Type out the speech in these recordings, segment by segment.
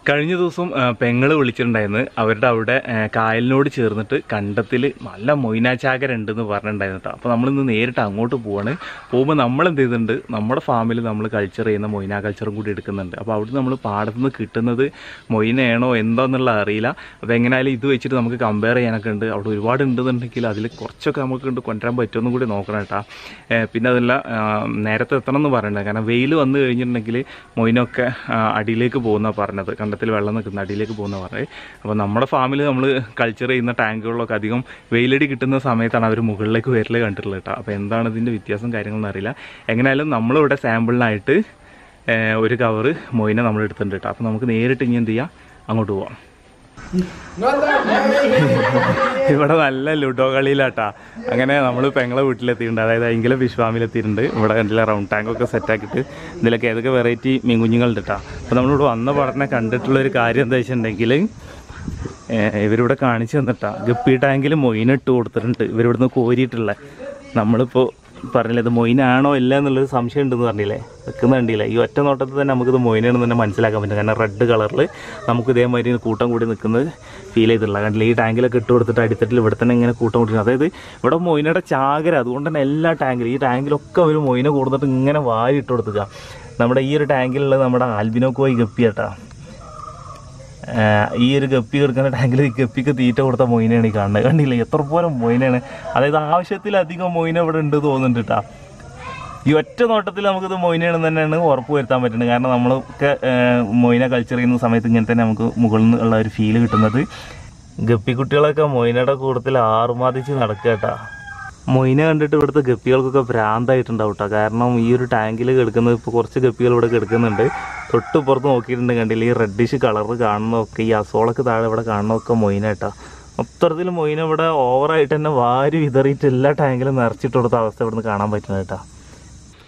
കഴിഞ്ഞ ദിവസം പെങ്ങൾ വിളിച്ചിട്ടുണ്ടായിരുന്നു. അവരുടെ അവിടെ കായലിനോട് ചേർന്നിട്ട് കണ്ടത്തിൽ നല്ല മൊയ്നാചാകര ഉണ്ടെന്ന് പറഞ്ഞിട്ടുണ്ടായിരുന്നു കേട്ടോ. അപ്പോൾ നമ്മളിന്ന് നേരിട്ട് അങ്ങോട്ട് പോവാണ്. പോകുമ്പോൾ നമ്മൾ എന്ത് ചെയ്തിട്ടുണ്ട്, നമ്മുടെ ഫാമിൽ നമ്മൾ കൾച്ചർ ചെയ്യുന്ന മൊയ്ന കൾച്ചറും കൂടി എടുക്കുന്നുണ്ട്. അപ്പോൾ അവിടെ നമ്മൾ പാടത്തു നിന്ന് കിട്ടുന്നത് മൊയ്നയാണോ എന്താണെന്നുള്ള അറിയില്ല. അപ്പോൾ എങ്ങനെയായാലും ഇത് വെച്ചിട്ട് നമുക്ക് കമ്പയർ ചെയ്യാനൊക്കെ ഉണ്ട്. അവിടെ ഒരുപാട് ഉണ്ടെന്നുണ്ടെങ്കിൽ അതിൽ കുറച്ചൊക്കെ നമുക്ക് കൊണ്ടുവരാൻ പറ്റുമെന്നും കൂടി നോക്കണം കേട്ടോ. പിന്നെ അതല്ല, നേരത്തെ എത്തണം എന്ന് പറയണ്ട. കാരണം വെയിൽ വന്നു കഴിഞ്ഞിട്ടുണ്ടെങ്കിൽ മൊയ്നൊക്കെ അടിയിലേക്ക് പോകുന്ന പറഞ്ഞത്, കണ്ടത്തിൽ വെള്ളം നിൽക്കുന്ന അടിയിലേക്ക് പോകുന്ന പറഞ്ഞത്. അപ്പോൾ നമ്മുടെ ഫാമിൽ നമ്മൾ കൾച്ചർ ചെയ്യുന്ന ടാങ്കുകളിലൊക്കെ അധികം വെയിലടി കിട്ടുന്ന സമയത്താണ് അവർ മുകളിലേക്ക് വരൽ കണ്ടിട്ടുള്ളത് കേട്ടോ. അപ്പോൾ എന്താണ് ഇതിൻ്റെ വ്യത്യാസം കാര്യങ്ങളൊന്നും അറിയില്ല. എങ്ങനെയായാലും നമ്മളിവിടെ സാമ്പിളിനായിട്ട് ഒരു കവറ് മൊയ്ന നമ്മൾ എടുത്തിട്ടുണ്ട് കേട്ടോ. അപ്പോൾ നമുക്ക് നേരിട്ട് ഇനി എന്ത് ചെയ്യാം, അങ്ങോട്ട് പോവാം. ഇവിടെ നല്ല ലുഡോ കളിയിലാട്ടാ. അങ്ങനെ നമ്മൾ പെങ്ങളെ വീട്ടിലെത്തിയിട്ടുണ്ട്, അതായത് എങ്കിലും ഫിഷ് ഫാമിലെത്തിയിട്ടുണ്ട്. ഇവിടെ എന്തെങ്കിലും റൗണ്ട് ടാങ്കൊക്കെ സെറ്റാക്കിയിട്ട് ഇതിലൊക്കെ ഏതൊക്കെ വെറൈറ്റി മീൻകുഞ്ഞുങ്ങളുണ്ട് കേട്ടോ. അപ്പോൾ നമ്മളിവിടെ വന്ന പഠനം കണ്ടിട്ടുള്ളൊരു കാര്യം എന്താ വെച്ചിട്ടുണ്ടെങ്കിൽ, ഇവരിവിടെ കാണിച്ചു തന്നിട്ടാ ഗപ്പി ടാങ്കിൽ മൊയ്ന ഇട്ട് കൊടുത്തിട്ടുണ്ട്. ഇവരിവിടുന്ന് കോരിയിട്ടുള്ള, നമ്മളിപ്പോൾ പറഞ്ഞില്ല ഇത് മൊയ്നാണോ ഇല്ല എന്നുള്ളൊരു സംശയം ഉണ്ടെന്ന് പറഞ്ഞില്ലേ, വെക്കുന്ന കണ്ടില്ല. ഈ ഒറ്റ നോട്ടത്തിൽ തന്നെ നമുക്കിത് മൊയ്നാണെന്ന് തന്നെ മനസ്സിലാക്കാൻ പറ്റും. കാരണം റെഡ് കളറിൽ നമുക്ക് ഇതേമാതിരി കൂട്ടം കൂടി നിൽക്കുന്നത് ഫീൽ ചെയ്തിട്ടുള്ള കണ്ടില്ല. ഈ ടാങ്കിലൊക്കെ ഇട്ട് കൊടുത്തിട്ട് അടിത്തട്ടിൽ ഇവിടെ തന്നെ ഇങ്ങനെ കൂട്ടം കൂടി, അതായത് ഇവിടെ മൊയ്നയുടെ ചാകര. അതുകൊണ്ട് തന്നെ എല്ലാ ടാങ്കിലും, ഈ ടാങ്കിലൊക്കെ ഒരു മൊയ്ന കൊടുത്തിട്ട് ഇങ്ങനെ വാരി ഇട്ട് കൊടുത്തുക. നമ്മുടെ ഈ ഒരു ടാങ്കിലുള്ളത് നമ്മുടെ ആൽബിനോക്കോയി ഗപ്പിയാട്ടാ. ഈ ഒരു ഗപ്പി കിടക്കുന്ന ടാങ്കിൽ ഈ ഗപ്പിക്ക് തീറ്റ കൊടുത്ത മൊയ്നയാണ് ഈ കാണുന്നത്. കണ്ടില്ല എത്ര പോലും മൊയ്നയാണ്. അതായത് ആവശ്യത്തിലധികം മൊയ്ന ഇവിടെ ഉണ്ട് തോന്നുന്നുണ്ട് കേട്ടോ. ഈ ഒറ്റ നോട്ടത്തിൽ നമുക്കിത് മൊയ്നയാണെന്ന് തന്നെയാണ് ഉറപ്പ് വരുത്താൻ പറ്റുന്നത്. കാരണം നമ്മളൊക്കെ മൊയ്ന കൾച്ചർ ചെയ്യുന്ന സമയത്ത് ഇങ്ങനെ തന്നെ നമുക്ക് മുകളിൽ നിന്നുള്ള ഒരു ഫീല് കിട്ടുന്നത്. ഗപ്പിക്കുട്ടികളൊക്കെ മൊയ്നയുടെ കൂട്ടത്തിൽ ആറുമാതിച്ച് നടക്കുക കേട്ടോ. മൊയ്ന കണ്ടിട്ട് ഇവിടുത്തെ ഗപ്പികൾക്കൊക്കെ ഭ്രാന്തായിട്ടുണ്ടാവും കേട്ടോ. കാരണം ഈ ഒരു ടാങ്കിൽ കിടക്കുന്നത്, ഇപ്പോൾ കുറച്ച് ഗപ്പികൾ ഇവിടെ കിടക്കുന്നുണ്ട്. തൊട്ട് പുറത്ത് നോക്കിയിട്ടുണ്ട് കണ്ടില്ല, ഈ റെഡിഷ് കളറ് കാണുന്നതൊക്കെ, ഈ അസോളൊക്കെ താഴെ ഇവിടെ കാണുന്നതൊക്കെ മൊയ്ന കേട്ടോ. മൊത്തത്തിൽ മൊയ്ന ഇവിടെ ഓവറായിട്ട് തന്നെ വാരി വിതറിയിട്ട് എല്ലാ ടാങ്കിലും നിറച്ചിട്ട് കൊടുത്ത അവസ്ഥ ഇവിടുന്ന് കാണാൻ പറ്റുന്നത് കേട്ടോ.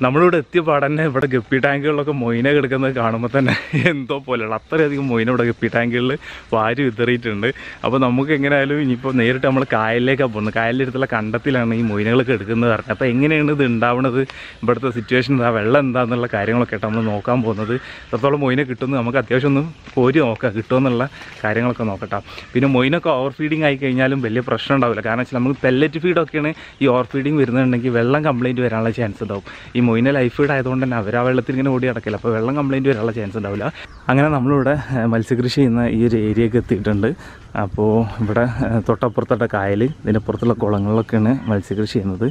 നമ്മളിവിടെ എത്തിയ പാടന്നെ ഇവിടെ ഗപ്പി ടാങ്കുകളിലൊക്കെ മൊയ്ന കിടക്കുന്നത് കാണുമ്പോൾ തന്നെ എന്തോ പോലെയുള്ള അത്രയധികം മൊയ്ന ഇവിടെ ഗപ്പി ടാങ്കുകളിൽ വാരി വിതറിയിട്ടുണ്ട്. അപ്പോൾ നമുക്ക് എങ്ങനെയായാലും ഇനിയിപ്പോൾ നേരിട്ട് നമ്മൾ കായലിലേക്കാണ് പോകുന്നത്. കായലിൻ്റെ കണ്ടത്തിലാണ് ഈ മൊയ്നകളൊക്കെ എടുക്കുന്നത് പറഞ്ഞത്. അപ്പോൾ എങ്ങനെയാണ് ഇത് ഉണ്ടാവുന്നത്, ഇവിടുത്തെ സിറ്റുവേഷൻ എന്താ, വെള്ളം എന്താണെന്നുള്ള കാര്യങ്ങളൊക്കെ ആയിട്ട് നമ്മൾ നോക്കാൻ പോകുന്നത്. എത്രത്തോളം മൊയ്ന കിട്ടുന്നു നമുക്ക് അത്യാവശ്യം ഒന്ന് കോരി നോക്കാം, കിട്ടുമെന്നുള്ള കാര്യങ്ങളൊക്കെ നോക്കട്ടെ. പിന്നെ മൊയ്നൊക്കെ ഓവർ ഫീഡിങ് ആയി കഴിഞ്ഞാലും വലിയ പ്രശ്നം ഉണ്ടാവില്ല. കാരണം വെച്ചാൽ നമുക്ക് പെല്ലറ്റ് ഫീഡൊക്കെയാണ് ഈ ഓവർ ഫീഡിങ് വരുന്നുണ്ടെങ്കിൽ വെള്ളം കംപ്ലയിൻറ്റ് വരാനുള്ള ചാൻസ് ഉണ്ടാവും. ഈ മൊയ്ന ലൈഫ് ഫീഡ് ആയതുകൊണ്ട് തന്നെ അവർ ആ വെള്ളത്തിൽ ഇങ്ങനെ ഓടി നടക്കില്ല. അപ്പോൾ വെള്ളം കംപ്ലയിൻറ്റ് വരാനുള്ള ചാൻസ് ഉണ്ടാവില്ല. അങ്ങനെ നമ്മളിവിടെ മത്സ്യകൃഷി ചെയ്യുന്ന ഈ ഒരു ഏരിയയൊക്കെ എത്തിയിട്ടുണ്ട്. അപ്പോൾ ഇവിടെ തൊട്ടപ്പുറത്തോട്ട കായൽ, ഇതിൻ്റെ പുറത്തുള്ള കുളങ്ങളിലൊക്കെയാണ് മത്സ്യകൃഷി ചെയ്യുന്നത്.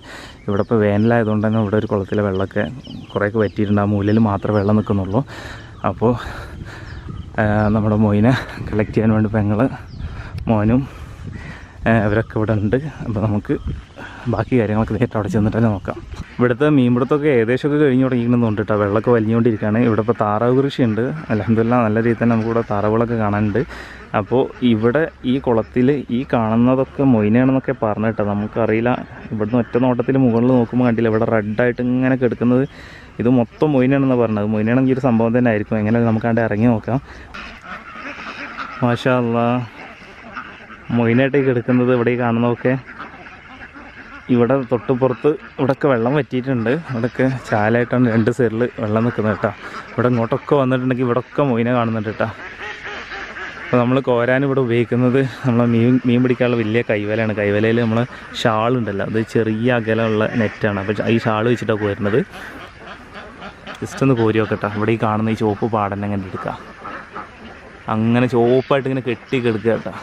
ഇവിടെ ഇപ്പോൾ വേനലായതുകൊണ്ട് തന്നെ ഇവിടെ ഒരു കുളത്തിലെ വെള്ളമൊക്കെ കുറേയൊക്കെ വറ്റിയിട്ടുണ്ട്. ആ മൂലയിൽ മാത്രമേ വെള്ളം നിൽക്കുന്നുള്ളൂ. അപ്പോൾ നമ്മുടെ മൊയ്നെ കളക്ട് ചെയ്യാൻ വേണ്ടി പെങ്ങൾ മോനും ഇവരൊക്കെ ഇവിടെ ഉണ്ട്. അപ്പോൾ നമുക്ക് ബാക്കി കാര്യങ്ങളൊക്കെ നേരിട്ട് അവിടെ ചെന്നിട്ട് തന്നെ നോക്കാം. ഇവിടുത്തെ മീൻപിടുത്തമൊക്കെ ഏകദേശമൊക്കെ കഴിഞ്ഞ് തുടങ്ങിയിരുന്നുണ്ട് കേട്ടോ. വെള്ളമൊക്കെ വലിഞ്ഞുകൊണ്ടിരിക്കുകയാണ്. ഇവിടെ ഇപ്പോൾ താറാവ് കൃഷിയുണ്ട്. അൽഹംദുലില്ലാഹ് നല്ല രീതിയിൽ തന്നെ നമുക്കിവിടെ താറാവുകളൊക്കെ കാണാനുണ്ട്. അപ്പോൾ ഇവിടെ ഈ കുളത്തിൽ ഈ കാണുന്നതൊക്കെ മൊയ്നയാണെന്നൊക്കെ പറഞ്ഞു കേട്ടോ. നമുക്കറിയില്ല, ഇവിടുന്ന് ഒറ്റ നോട്ടത്തിൽ മുകളിൽ നോക്കുമ്പോൾ കണ്ടില്ല ഇവിടെ റെഡായിട്ട് ഇങ്ങനെ കിടക്കുന്നത്, ഇത് മൊത്തം മൊയ്നയാണെന്ന് പറഞ്ഞത്. മൊയ്നയാണെങ്കിൽ ഒരു സംഭവം തന്നെ ആയിരിക്കും. എങ്ങനെ നമുക്കവിടെ ഇറങ്ങി നോക്കാം. മാഷാ അല്ലാഹ്, മൊയ്നായിട്ട് കിടക്കുന്നത് ഇവിടെ കാണുന്നതൊക്കെ. ഇവിടെ തൊട്ടുപുറത്ത് ഇവിടെയൊക്കെ വെള്ളം വറ്റിയിട്ടുണ്ട്. ഇവിടെയൊക്കെ ചാലായിട്ടാണ് രണ്ട് സൈഡിൽ വെള്ളം നിൽക്കുന്നത് കേട്ടോ. ഇവിടെ ഇങ്ങോട്ടൊക്കെ വന്നിട്ടുണ്ടെങ്കിൽ ഇവിടെയൊക്കെ മൊയ്ന കാണുന്നുണ്ട് കേട്ടോ. അപ്പോൾ നമ്മൾ കോരാൻ ഇവിടെ ഉപയോഗിക്കുന്നത് നമ്മൾ മീൻ പിടിക്കാനുള്ള വലിയ കൈവലയാണ്. കൈവലയിൽ നമ്മൾ ഷാളുണ്ടല്ലോ, അത് ചെറിയ അകലമുള്ള നെറ്റാണ്. അപ്പോൾ ഈ ഷാൾ വെച്ചിട്ടാണ് കോരുന്നത്. ജസ്റ്റ് ഒന്ന് കോരി നോക്കട്ടോ. ഇവിടെ ഈ കാണുന്ന ഈ ചുവപ്പ് പാടന്നെ അങ്ങനെ എടുക്കുക, അങ്ങനെ ചുവപ്പായിട്ട് ഇങ്ങനെ കെട്ടി കിടക്കുക കേട്ടോ.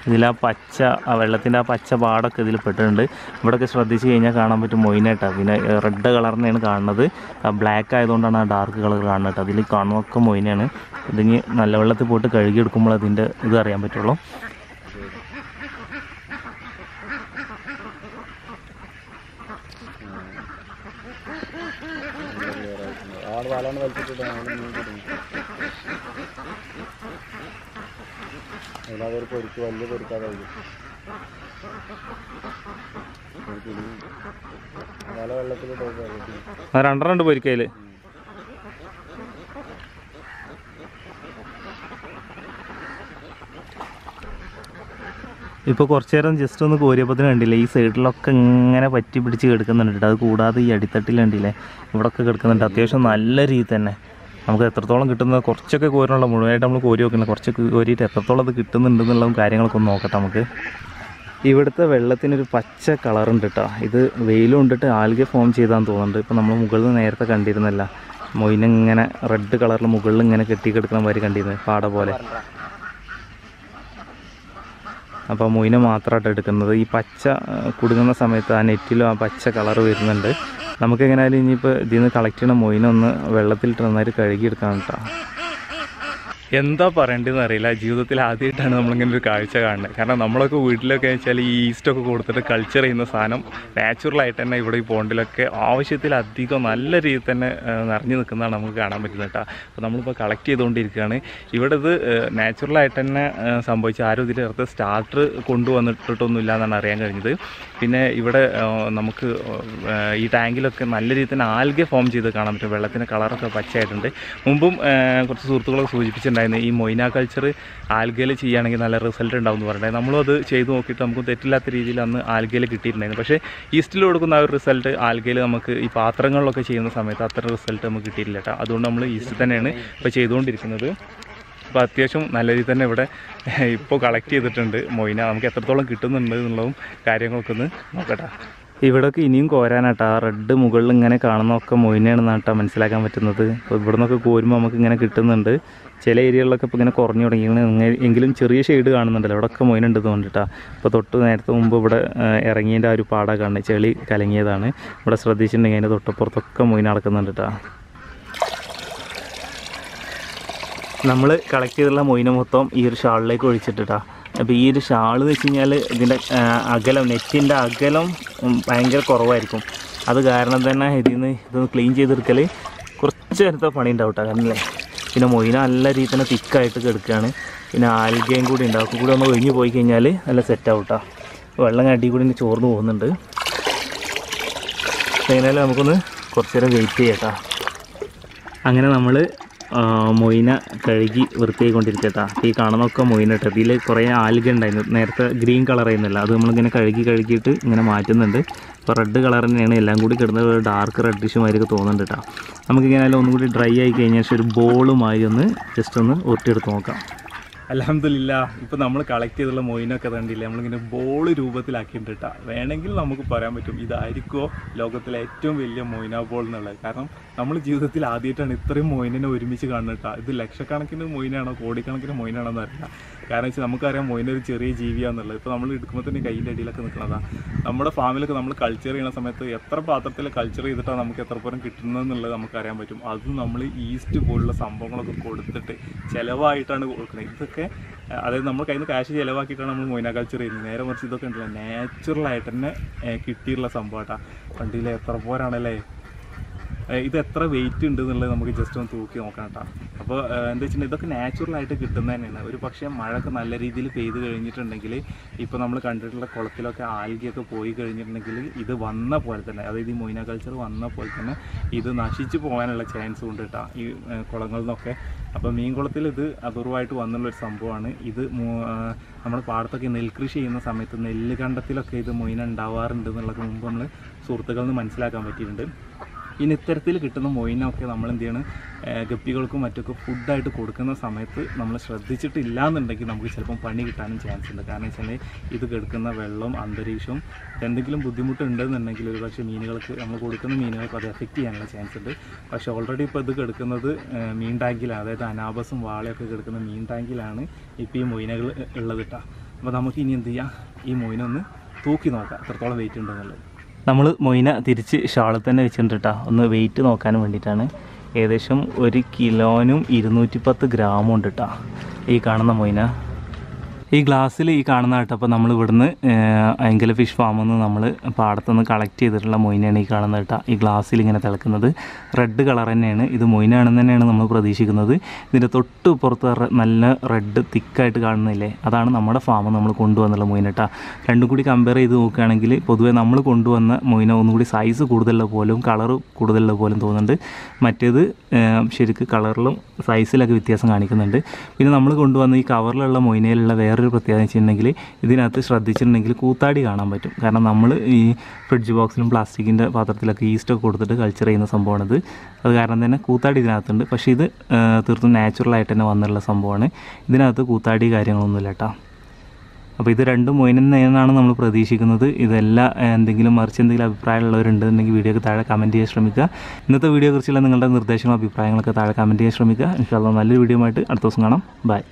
ഇതിൽ ആ പച്ച, ആ വെള്ളത്തിൻ്റെ ആ പച്ച പാടൊക്കെ ഇതിൽ പെട്ടിട്ടുണ്ട്. ഇവിടെയൊക്കെ ശ്രദ്ധിച്ച് കഴിഞ്ഞാൽ കാണാൻ പറ്റും മൊയ്നായിട്ടാണ്. പിന്നെ റെഡ് കളറിനെയാണ് കാണുന്നത്. ബ്ലാക്ക് ആയതുകൊണ്ടാണ് ആ ഡാർക്ക് കളർ കാണുന്നത്. അതിൽ കാണുന്നതൊക്കെ മൊയ്നയാണ്. ഇതിന് നല്ല വെള്ളത്തിൽ പോയിട്ട് കഴുകിയെടുക്കുമ്പോൾ അതിൻ്റെ ഇത് അറിയാൻ പറ്റുള്ളൂ. വലിയ പൊരിക്കാതെ രണ്ടെണ്ണം ഉണ്ട് പൊരിക്കയില്. ഇപ്പോൾ കുറച്ച് നേരം ജസ്റ്റ് ഒന്ന് കോരിയപ്പത്തിന് കണ്ടില്ലേ ഈ സൈഡിലൊക്കെ ഇങ്ങനെ പറ്റി പിടിച്ച് കിടക്കുന്നുണ്ട്. അത് കൂടാതെ ഈ അടിത്തട്ടിൽ കണ്ടില്ലേ ഇവിടെയൊക്കെ കിടക്കുന്നുണ്ട്. അത്യാവശ്യം നല്ല രീതി തന്നെ നമുക്ക് എത്രത്തോളം കിട്ടുന്നത് കുറച്ചൊക്കെ കോരാനുള്ള മുഴുവനായിട്ട് നമ്മൾ കോരി വെക്കുന്നത് കുറച്ചൊക്കെ കോരിയിട്ട് എത്രത്തോളം അത് കിട്ടുന്നുണ്ടെന്നുള്ള കാര്യങ്ങളൊക്കെ ഒന്ന് നോക്കട്ടെ നമുക്ക്. ഇവിടുത്തെ വെള്ളത്തിനൊരു പച്ച കളറുണ്ട് കേട്ടോ. ഇത് വെയിലും കൊണ്ടിട്ട് ആൽഗെ ഫോം ചെയ്താന്ന് തോന്നുന്നുണ്ട്. ഇപ്പോൾ നമ്മൾ മുകളിൽ നേരത്തെ കണ്ടിരുന്നല്ല മൊയിന ഇങ്ങനെ റെഡ് കളറിൽ മുകളിൽ ഇങ്ങനെ കെട്ടിക്കെടുക്കുന്ന മാതിരി കണ്ടിരുന്നത് പാട പോലെ. അപ്പോൾ മൊയിന മാത്രമായിട്ട് എടുക്കുന്നത്. ഈ പച്ച കുടുങ്ങുന്ന സമയത്ത് ആ നെറ്റിലും ആ പച്ച കളർ വരുന്നുണ്ട്. നമുക്കെങ്ങനെയായാലും ഇനിയിപ്പോൾ ഇതിൽ നിന്ന് കളക്ട് ചെയ്യണ മൊയിന ഒന്ന് വെള്ളത്തിലിട്ട് നന്നായിട്ട് കഴുകിയെടുക്കാൻ കേട്ടോ. എന്താ പറയേണ്ടതെന്ന് അറിയില്ല. ജീവിതത്തിൽ ആദ്യമായിട്ടാണ് നമ്മളിങ്ങനെ ഒരു കാഴ്ച കാണുന്നത്. കാരണം നമ്മളൊക്കെ വീട്ടിലൊക്കെ വെച്ചാൽ ഈ ഈസ്റ്റൊക്കെ കൊടുത്തിട്ട് കൾച്ചർ ചെയ്യുന്ന സാധനം നാച്ചുറലായിട്ട് തന്നെ ഇവിടെ ഈ പോണ്ടിലൊക്കെ ആവശ്യത്തിലധികം നല്ല രീതിയിൽ തന്നെ നിറഞ്ഞു നിൽക്കുന്നതാണ് നമുക്ക് കാണാൻ പറ്റുന്നത് കേട്ടോ. അപ്പോൾ നമ്മളിപ്പോൾ കളക്ട് ചെയ്തുകൊണ്ടിരിക്കുകയാണ്. ഇവിടെ ഇത് നാച്ചുറലായിട്ട് തന്നെ സംഭവിച്ച ആരും ഇതിൽ നേരത്തെ സ്റ്റാർട്ടർ കൊണ്ടുവന്നിട്ടൊന്നുമില്ല എന്നാണ് അറിയാൻ കഴിഞ്ഞത്. പിന്നെ ഇവിടെ നമുക്ക് ഈ ടാങ്കിലൊക്കെ നല്ല രീതിയിൽ തന്നെ ആൽഗെ ഫോം ചെയ്ത് കാണാൻ പറ്റും. വെള്ളത്തിൻ്റെ കളറൊക്കെ പച്ചയായിട്ടുണ്ട്. മുമ്പും കുറച്ച് സുഹൃത്തുക്കളൊക്കെ സൂചിപ്പിച്ചിട്ടുണ്ടായിരുന്നു ഈ മൊയിന കൾച്ചർ ആൽഗയിൽ ചെയ്യുകയാണെങ്കിൽ നല്ല റിസൾട്ട് ഉണ്ടാവും എന്ന് പറഞ്ഞിട്ടുണ്ടായിരുന്നു. നമ്മളും അത് ചെയ്ത് നോക്കിയിട്ട് നമുക്ക് തെറ്റില്ലാത്ത രീതിയിൽ അന്ന് ആൽഗയിൽ കിട്ടിയിട്ടുണ്ടായിരുന്നു. പക്ഷേ ഈസ്റ്റിൽ കൊടുക്കുന്ന ആ ഒരു റിസൾട്ട് ആൽഗയിൽ നമുക്ക് ഈ പാത്രങ്ങളിലൊക്കെ ചെയ്യുന്ന സമയത്ത് അത്ര റിസൾട്ട് നമുക്ക് കിട്ടിയിട്ടില്ല കേട്ടോ. അതുകൊണ്ട് നമ്മൾ ഈസ്റ്റ് തന്നെയാണ് ഇപ്പോൾ ചെയ്തുകൊണ്ടിരിക്കുന്നത്. അപ്പോൾ അത്യാവശ്യം നല്ല രീതിയിൽ തന്നെ ഇവിടെ ഇപ്പോൾ കളക്ട് ചെയ്തിട്ടുണ്ട് മൊയിന. നമുക്ക് എത്രത്തോളം കിട്ടുന്നുണ്ട് എന്നുള്ളതും കാര്യങ്ങളൊക്കെ ഒന്ന് നോക്കട്ടെ. ഇവിടെയൊക്കെ ഇനിയും കോരാനാട്ടോ. ആ റെഡ് മുകളിൽ ഇങ്ങനെ കാണുന്നതൊക്കെ മൊയിനയാണെന്നാണ് കേട്ടോ മനസ്സിലാക്കാൻ പറ്റുന്നത്. അപ്പോൾ ഇവിടെ നിന്നൊക്കെ കോരുമ്പോൾ നമുക്ക് ഇങ്ങനെ കിട്ടുന്നുണ്ട്. ചില ഏരിയകളിലൊക്കെ ഇപ്പോൾ ഇങ്ങനെ കുറഞ്ഞു തുടങ്ങിയാണ്. എങ്കിലും ചെറിയ ഷെയ്ഡ് കാണുന്നുണ്ടല്ലോ ഇവിടെയൊക്കെ മൊയിന ഉണ്ട് തോന്നിട്ടാ. ഇപ്പോൾ തൊട്ട് നേരത്തെ മുമ്പ് ഇവിടെ ഇറങ്ങിയതിൻ്റെ ആ ഒരു പാടാണ് കാണുന്നത്. ചെളി കലങ്ങിയതാണ്. ഇവിടെ ശ്രദ്ധിച്ചിട്ടുണ്ടെങ്കിൽ അതിൻ്റെ തൊട്ടപ്പുറത്തൊക്കെ മൊയിന നടക്കുന്നുണ്ട് കേട്ടോ. നമ്മൾ കളക്ട് ചെയ്തിട്ടുള്ള മൊയിന മൊത്തം ഈ ഒരു ഷാളിലേക്ക് ഒഴിച്ചിട്ടാ. അപ്പോൾ ഈ ഒരു ഷാൾ എന്ന് വെച്ച് കഴിഞ്ഞാൽ ഇതിൻ്റെ അകലം നെറ്റിൻ്റെ അകലം ഭയങ്കര കുറവായിരിക്കും. അത് കാരണം തന്നെ ഇതൊന്ന് ക്ലീൻ ചെയ്തെടുക്കൽ കുറച്ച് നേരത്തെ പണി ഉണ്ടാവും കേട്ടോ. കാരണം പിന്നെ മൊയിന നല്ല രീതിയിൽ തന്നെ തിക്കായിട്ട് കിടക്കുകയാണ്. പിന്നെ ആൽഗയും കൂടി ഉണ്ടാവും. കൂടി ഒന്ന് ഒഴിഞ്ഞ് പോയി കഴിഞ്ഞാൽ നല്ല സെറ്റാവും കേട്ടോ. വെള്ളം അടി കൂടി ചോർന്ന് പോകുന്നുണ്ട്. എങ്ങനെയാലും നമുക്കൊന്ന് കുറച്ച് നേരം വെയിറ്റ് ചെയ്യാം കേട്ടോ. അങ്ങനെ നമ്മൾ മൊയിന കഴുകി വൃത്തിയായിക്കൊണ്ടിരിക്കട്ടാ. ഈ കാണുന്നതൊക്കെ മൊയിന കേട്ടോ. ഇതിൽ കുറേ ആൽഗ ഉണ്ടായിരുന്നു. നേരത്തെ ഗ്രീൻ കളർ ആയിരുന്നില്ല. അത് നമ്മളിങ്ങനെ കഴുകിയിട്ട് ഇങ്ങനെ മാറ്റുന്നുണ്ട്. ഇപ്പോൾ റെഡ് കളർ തന്നെയാണ് എല്ലാം കൂടി കിടന്നത്. ഡാർക്ക് റെഡിഷ് മാതിരിയൊക്കെ തോന്നുന്നുണ്ട് കേട്ടോ. നമുക്കിങ്ങനെ ഒന്നും കൂടി ഡ്രൈ ആയി കഴിഞ്ഞാൽ ഒരു ബോളുമായി ഒന്ന് ജസ്റ്റ് ഒന്ന് ഒട്ടിയെടുത്ത് നോക്കാം. അൽഹംദുലില്ലാ ഇപ്പോൾ നമ്മൾ കളക്ട് ചെയ്തുള്ള മൊയിനൊക്കെ കണ്ടില്ലേ നമ്മളിങ്ങനെ ബോൾ രൂപത്തിലാക്കിയിട്ടുണ്ട് കേട്ടോ. വേണമെങ്കിൽ നമുക്ക് പറയാൻ പറ്റും ഇതായിരിക്കുമോ ലോകത്തിലെ ഏറ്റവും വലിയ മൊയിന ബോൾ എന്നുള്ളത്. കാരണം നമ്മൾ ജീവിതത്തിൽ ആദ്യമായിട്ടാണ് ഇത്രയും മൊയിനെ ഒരുമിച്ച് കാണുന്നത് കേട്ടോ. ഇത് ലക്ഷക്കണക്കിന് മൊയിനാണോ കോടിക്കണക്കിന് മൊയിനാണോ എന്ന് അറിയില്ല. കാരണം വെച്ചാൽ നമുക്കറിയാം മൊയിന ഒരു ചെറിയ ജീവിയാണെന്നുള്ളത്. ഇപ്പോൾ നമ്മൾ എടുക്കുമ്പോൾ തന്നെ കയ്യിൻ്റെ അടിയിലൊക്കെ നിൽക്കുന്നതാണ്. നമ്മുടെ ഫാമിലൊക്കെ നമ്മൾ കൾച്ചർ ചെയ്യുന്ന സമയത്ത് എത്ര പാത്രത്തിൽ കൾച്ചർ ചെയ്തിട്ടാണ് നമുക്ക് എത്രപ്പുറം കിട്ടുന്നതെന്നുള്ളത് നമുക്കറിയാൻ പറ്റും. അത് നമ്മൾ ഈസ്റ്റ് പോലുള്ള സംഭവങ്ങളൊക്കെ കൊടുത്തിട്ട് ചിലവായിട്ടാണ് കൊടുക്കുന്നത്. ഇതൊക്കെ അതായത് നമ്മൾ കയ്യിൽ നിന്ന് കാശ് ചിലവാക്കിയിട്ടാണ് നമ്മൾ മൊയിന കൾച്ചർ ചെയ്യുന്നത്. നേരെ മറിച്ച് ഇതൊക്കെ ഉണ്ടല്ലോ നാച്ചുറലായിട്ട് തന്നെ കിട്ടിയിട്ടുള്ള സംഭവമാട്ടാ. വണ്ടിയിൽ എത്ര പോരാണല്ലേ. ഇത് എത്ര വെയിറ്റ് ഉണ്ട് എന്നുള്ളത് നമുക്ക് ജസ്റ്റ് ഒന്ന് തൂക്കി നോക്കാം കേട്ടോ. അപ്പോൾ എന്താ വെച്ചിട്ടുണ്ടെങ്കിൽ ഇതൊക്കെ നാച്ചുറലായിട്ട് കിട്ടുന്നത് തന്നെയാണ്. ഒരു പക്ഷേ മഴയൊക്കെ നല്ല രീതിയിൽ പെയ്ത് കഴിഞ്ഞിട്ടുണ്ടെങ്കിൽ ഇപ്പോൾ നമ്മൾ കണ്ടിട്ടുള്ള കുളത്തിലൊക്കെ ആൽഗയൊക്കെ പോയി കഴിഞ്ഞിട്ടുണ്ടെങ്കിൽ ഇത് വന്ന പോലെ തന്നെ അതായത് ഈ മൊയിന കൾച്ചർ വന്ന പോലെ തന്നെ ഇത് നശിച്ചു പോകാനുള്ള ചാൻസ് ഉണ്ട് കേട്ടോ ഈ കുളങ്ങളിൽ നിന്നൊക്കെ. അപ്പോൾ മീൻകുളത്തിൽ ഇത് അപൂർവമായിട്ട് വന്നുള്ളൊരു സംഭവമാണ്. ഇത് നമ്മുടെ പാടത്തൊക്കെ നെൽകൃഷി ചെയ്യുന്ന സമയത്ത് നെല്ല് കണ്ടത്തിലൊക്കെ ഇത് മൊയിന ഉണ്ടാവാറുണ്ട് എന്നുള്ളത് മുമ്പ് നമ്മൾ സുഹൃത്തുക്കളിൽ നിന്ന് മനസ്സിലാക്കാൻ പറ്റിയിട്ടുണ്ട്. ഇനി ഇത്തരത്തിൽ കിട്ടുന്ന മൊയിനൊക്കെ നമ്മൾ എന്ത് ചെയ്യണം ഗപ്പികൾക്കും മറ്റൊക്കെ ഫുഡായിട്ട് കൊടുക്കുന്ന സമയത്ത് നമ്മൾ ശ്രദ്ധിച്ചിട്ടില്ല എന്നുണ്ടെങ്കിൽ നമുക്ക് ചിലപ്പം പണി കിട്ടാനും ചാൻസ് ഉണ്ട്. കാരണം വെച്ചാൽ ഇത് കിടക്കുന്ന വെള്ളവും അന്തരീക്ഷവും എന്തെങ്കിലും ബുദ്ധിമുട്ടുണ്ടെന്നുണ്ടെങ്കിൽ ഒരു പക്ഷേ മീനുകൾക്ക് നമ്മൾ കൊടുക്കുന്ന മീനുകൾക്ക് അത് എഫക്റ്റ് ചെയ്യാനുള്ള ചാൻസ് ഉണ്ട്. പക്ഷേ ഓൾറെഡി ഇപ്പോൾ ഇത് കിടക്കുന്നത് മീൻ ടാങ്കിലാണ്. അതായത് അനാബസും വാളയൊക്കെ കിടക്കുന്ന മീൻ ടാങ്കിലാണ് ഇപ്പോൾ ഈ മൊയിനകൾ ഉള്ളത് കേട്ടോ. അപ്പോൾ നമുക്ക് ഇനി എന്ത് ചെയ്യാം ഈ മൊയിന ഒന്ന് തൂക്കി നോക്കാം എത്രത്തോളം വെയിറ്റ് ഉണ്ടെന്നുള്ളത്. നമ്മൾ മൊയിന തിരിച്ച് ഷാളിൽ തന്നെ വെച്ചിട്ടുണ്ട് കേട്ടോ. ഒന്ന് വെയിറ്റ് നോക്കാനും വേണ്ടിയിട്ടാണ്. ഏകദേശം 1 കിലോനും 210 ഗ്രാമും ഉണ്ട് കേട്ടോ ഈ കാണുന്ന മൊയിന. ഈ ഗ്ലാസ്സിൽ ഈ കാണുന്ന കേട്ടോ. അപ്പോൾ നമ്മൾ ഇവിടുന്ന് എങ്കല ഫിഷ് ഫാമിൽ നിന്ന് നമ്മൾ പാടത്തുനിന്ന് കളക്ട് ചെയ്തിട്ടുള്ള മൊയിനയാണ് ഈ കാണുന്നത് കേട്ടോ. ഈ ഗ്ലാസ്സിൽ ഇങ്ങനെ തിളക്കുന്നത് റെഡ് കളർ തന്നെയാണ്. ഇത് മൊയിനാണെന്ന് തന്നെയാണ് നമ്മൾ പ്രതീക്ഷിക്കുന്നത്. ഇതിൻ്റെ തൊട്ട് പുറത്ത് നല്ല റെഡ് തിക്കായിട്ട് കാണുന്നില്ലേ, അതാണ് നമ്മുടെ ഫാമിൽ നമ്മൾ കൊണ്ടുവന്നുള്ള മൊയിന കേട്ടോ. രണ്ടും കൂടി കമ്പയർ ചെയ്ത് നോക്കുകയാണെങ്കിൽ പൊതുവേ നമ്മൾ കൊണ്ടുവന്ന മൊയിന ഒന്നുകൂടി സൈസ് കൂടുതലുള്ള പോലും കളറ് കൂടുതലുള്ള പോലും തോന്നുന്നുണ്ട്. മറ്റേത് ശരിക്കും കളറിലും സൈസിലൊക്കെ വ്യത്യാസം കാണിക്കുന്നുണ്ട്. പിന്നെ നമ്മൾ കൊണ്ടുവന്ന ഈ കവറിലുള്ള മൊയിനയിലുള്ള വേറെ വേറൊരു പ്രത്യേകത വെച്ചിട്ടുണ്ടെങ്കിൽ ഇതിനകത്ത് ശ്രദ്ധിച്ചിട്ടുണ്ടെങ്കിൽ കൂത്താടി കാണാൻ പറ്റും. കാരണം നമ്മൾ ഈ ഫ്രിഡ്ജ് ബോക്സിലും പ്ലാസ്റ്റിക്കിൻ്റെ പാത്രത്തിലൊക്കെ ഈസ്റ്റൊക്കെ കൊടുത്തിട്ട് കൾച്ചർ ചെയ്യുന്ന സംഭവമാണിത്. അത് കാരണം തന്നെ കൂത്താടി ഇതിനകത്തുണ്ട്. പക്ഷേ ഇത് തീർത്തും നാച്ചുറലായിട്ട് തന്നെ വന്നിട്ടുള്ള സംഭവമാണ്. ഇതിനകത്ത് കൂത്താടി കാര്യങ്ങളൊന്നുമില്ല കേട്ടോ. അപ്പോൾ ഇത് രണ്ടും മൊയിനെന്നാണ് നമ്മൾ പ്രതീക്ഷിക്കുന്നത്. ഇതെല്ലാം എന്തെങ്കിലും മറിച്ച് എന്തെങ്കിലും അഭിപ്രായമുള്ളവരുണ്ടെന്നുണ്ടെങ്കിൽ വീഡിയോക്ക് താഴെ കമൻറ്റ് ചെയ്യാൻ ശ്രമിക്കുക. ഇന്നത്തെ വീഡിയോയെക്കുറിച്ചുള്ള നിങ്ങളുടെ നിർദ്ദേശങ്ങളും അഭിപ്രായങ്ങളൊക്കെ താഴെ കമൻറ്റ് ചെയ്യാൻ ശ്രമിക്കുക. ഇൻഷാ അല്ലാഹ് നല്ലൊരു വീഡിയോ ആയിട്ട് അടുത്ത ദിവസം കാണാം. ബൈ.